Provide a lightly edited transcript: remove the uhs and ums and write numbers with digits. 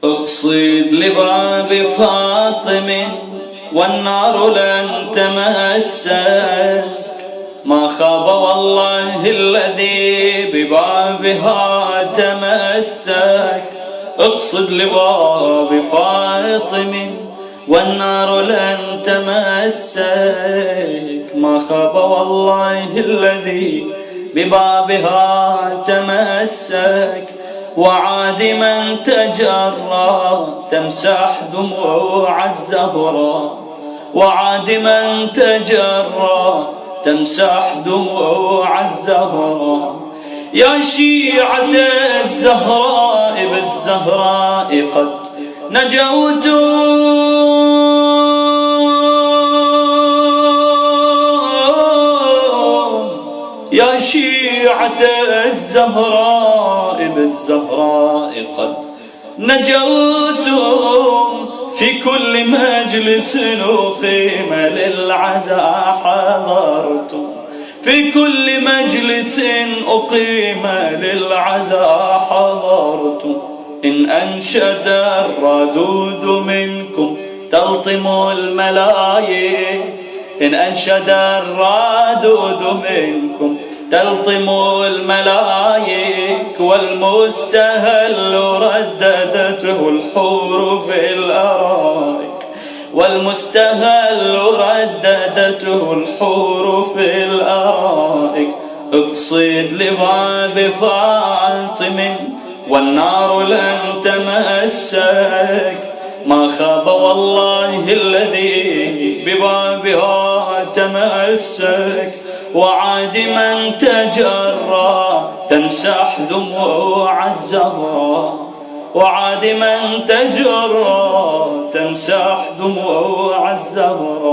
اقصد لباب فاطم والنار لن تمسك، ما خاب والله الذي ببابها تمسك. اقصد لباب فاطم والنار لن تمسك، ما خاب والله الذي ببابها تمسك. وعاد من تجرى تمسح دموع الزهراء، وعاد من تجرى تمسح دموع الزهراء. يا شيعة الزهراء بالزهراء قد نجوتم، يا شيعة الزهراء بالزهراء قد نجوتم. في كل مجلس أقيم للعزاء حضرتم، في كل مجلس أقيم للعزاء حضرتم. إن أنشد الردود منكم تلطم الملايك، إن أنشد الردود منكم تلطم الملايك. والمستهل رددته الحور في الأرائك، والمستهل رددته الحور في الأرائك. اقصد لباب فاطم والنار لن تمسك، ما خاب والله الذي ببابها تمسك. وعاد من تجرى تمسح دموع الزهراء، وعاد من تجرى تمسح دموع الزهراء.